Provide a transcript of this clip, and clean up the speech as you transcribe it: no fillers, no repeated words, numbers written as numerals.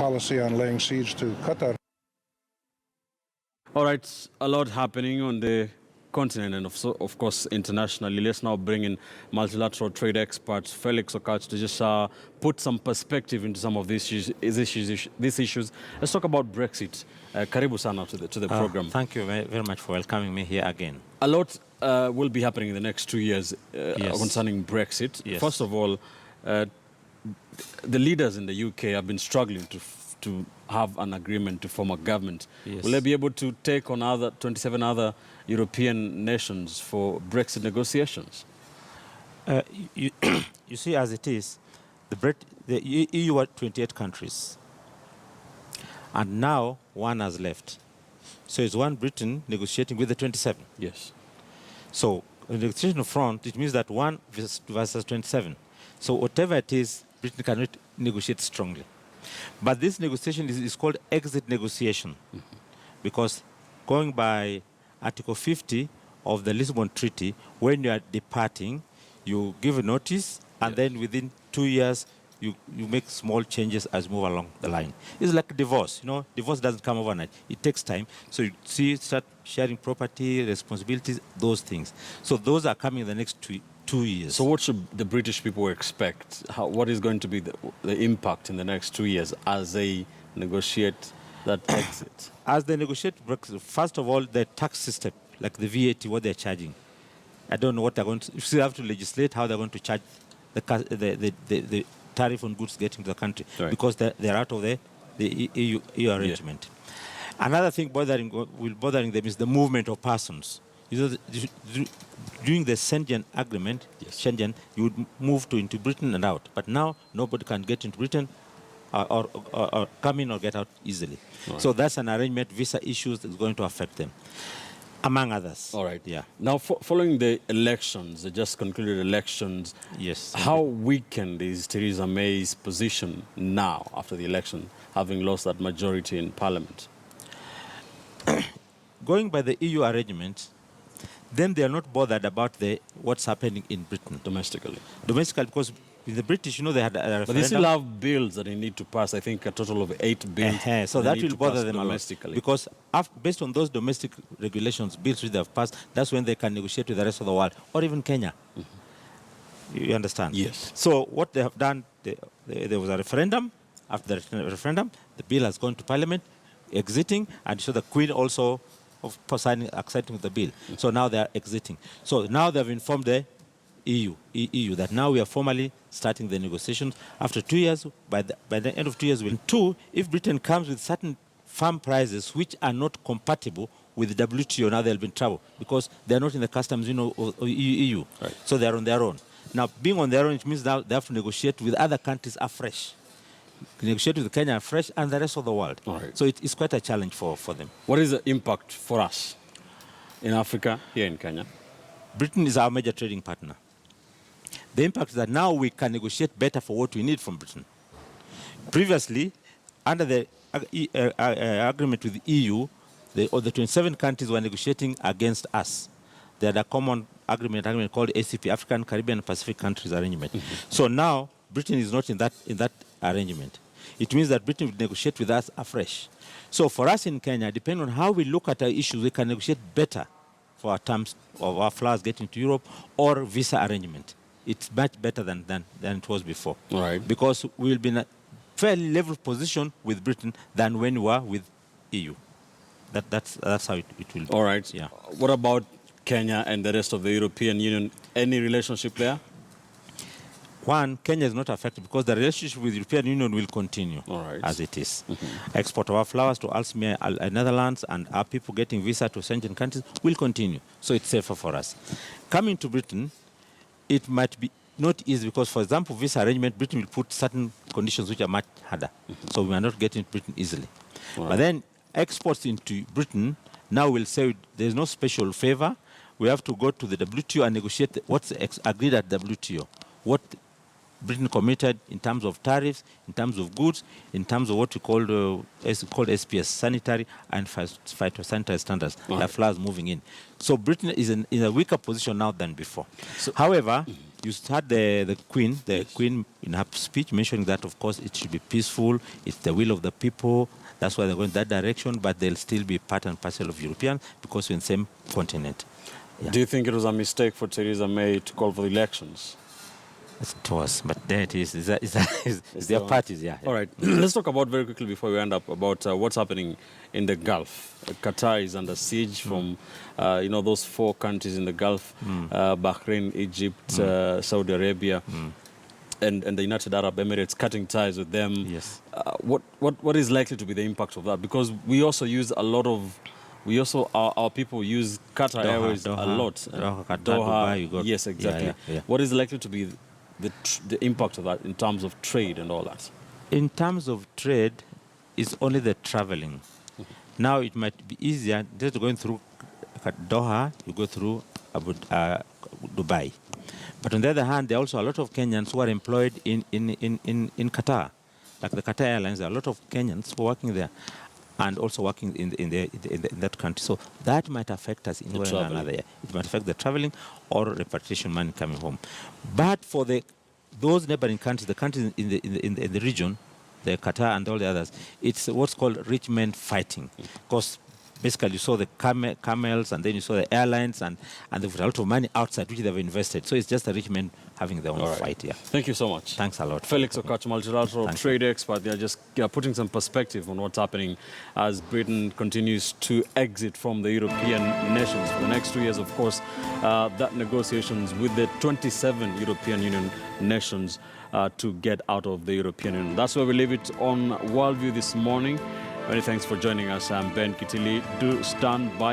policy on laying siege to Qatar. All right, a lot happening on the continent and of course internationally. Let's now bring in multilateral trade experts Felix Okach to just put some perspective into some of these issues. Let's talk about Brexit. Karibu sana to the program. Thank you very much for welcoming me here again. A lot will be happening in the next 2 years Yes. concerning Brexit. Yes. First of all, the leaders in the UK have been struggling to have an agreement to form a government. Yes. Will they be able to take on 27 other European nations for Brexit negotiations? You see, as it is, the EU are 28 countries, and now one has left. So it's one Britain negotiating with the 27. Yes. So the negotiation front, it means that one versus 27. So whatever it is, Britain cannot negotiate strongly. But this negotiation is called exit negotiation, because going by Article 50 of the Lisbon Treaty, when you are departing, you give a notice, and then within 2 years, you make small changes as you move along the line. It's like divorce. Divorce doesn't come overnight. It takes time. So you start sharing property, responsibilities, those things. So those are coming in the next 2 years. So what should the British people expect? What is going to be the impact in the next 2 years as they negotiate that exit? As they negotiate Brexit, first of all, the tax system, like the VAT, what they're charging. I don't know what they're going to... You still have to legislate how they're going to charge the tariff on goods getting to the country, right, because they're out of the EU arrangement. Yeah. Another thing bothering them is the movement of persons. During the Schengen agreement, yes, Schengen, you would move into Britain and out. But now nobody can get into Britain or come in or get out easily. Right. So that's an arrangement, visa issues that's going to affect them, among others. All right. Yeah. Now, following the elections, the just concluded elections, yes, how weakened is Theresa May's position now after the election, having lost that majority in Parliament? Going by the EU arrangement, then they are not bothered about what's happening in Britain. Domestically, because with the British, they had a referendum. But they still have bills that they need to pass, I think a total of 8 bills. So that will bother them domestically. A lot. Because based on those domestic regulations, bills which they have passed, that's when they can negotiate with the rest of the world, or even Kenya. You understand? Yes. So what they have done, there was a referendum. After the referendum, the bill has gone to Parliament, exiting, and so the Queen also accepting the bill. So now they are exiting. So now they have informed the EU that now we are formally starting the negotiations. After 2 years, by the end of 2 years, if Britain comes with certain farm prices which are not compatible with the WTO, now they'll be in trouble because they're not in the customs of EU. Right. So they're on their own. Now, being on their own, it means now they have to negotiate with other countries afresh. Negotiate with Kenya afresh and the rest of the world. Right. So it's quite a challenge for them. What is the impact for us in Africa, here in Kenya? Britain is our major trading partner. The impact is that now we can negotiate better for what we need from Britain. Previously, under the agreement with the EU, the 27 countries were negotiating against us. They had a common agreement called ACP, African, Caribbean, Pacific Countries Arrangement. So now, Britain is not in that arrangement. It means that Britain will negotiate with us afresh. So for us in Kenya, depending on how we look at our issues, we can negotiate better for our terms of our flowers getting to Europe or visa arrangement. It's much better than it was before. All right. Because we will be in a fairly level position with Britain than when we were with EU. That's how it will be. All right. Yeah. What about Kenya and the rest of the European Union? Any relationship there? One, Kenya is not affected because the relationship with the European Union will continue as it is. Export of our flowers to Alsmere, Netherlands, and our people getting visa to Schengen countries will continue. So it's safer for us. Coming to Britain, it might be not easy because, for example, visa arrangement, Britain will put certain conditions which are much harder. So we are not getting to Britain easily. Right. But then exports into Britain now will say there's no special favor. We have to go to the WTO and negotiate what's agreed at WTO. What Britain committed in terms of tariffs, in terms of goods, in terms of what we called SPS, sanitary and phytosanitary standards, the flowers moving in. So Britain is in a weaker position now than before. So, however, You had the Queen, Queen in her speech mentioning that, of course, it should be peaceful. It's the will of the people. That's why they're going that direction, but they'll still be part and parcel of Europeans because we're in the same continent. Yeah. Do you think it was a mistake for Theresa May to call for the elections? It was, but there it is. It's their parties, yeah. All right. Let's talk about very quickly before we end up about what's happening in the Gulf. Qatar is under siege from, those 4 countries in the Gulf, Bahrain, Egypt, Saudi Arabia, and the United Arab Emirates cutting ties with them. Yes. What is likely to be the impact of that? Because we also use a lot of, our people use Qatar Airways a lot. Doha, Dubai, you got, yes, exactly. Yeah. What is likely to be the impact of that in terms of trade and all that? In terms of trade, it's only the traveling. Now it might be easier just going through Doha, you go through Dubai. But on the other hand, there are also a lot of Kenyans who are employed in Qatar. Like the Qatar Airlines, there are a lot of Kenyans who are working there and also working in that country. So that might affect us in one way or another. It might affect the traveling or repatriation money coming home. But for those neighboring countries, the countries in the region, the Qatar and all the others, it's what's called rich men fighting. Because basically you saw the camels and then you saw the airlines and they've got a lot of money outside which they've invested. So it's just the rich men having their own fight here. Thank you so much. Thanks a lot. Felix Okach, multilateral trade expert. They're just putting some perspective on what's happening as Britain continues to exit from the European nations. For the next 2 years, of course, that negotiations with the 27 European Union nations to get out of the European Union. That's where we leave it on Worldview this morning. Many thanks for joining us. I'm Ben Kitili. Do stand by.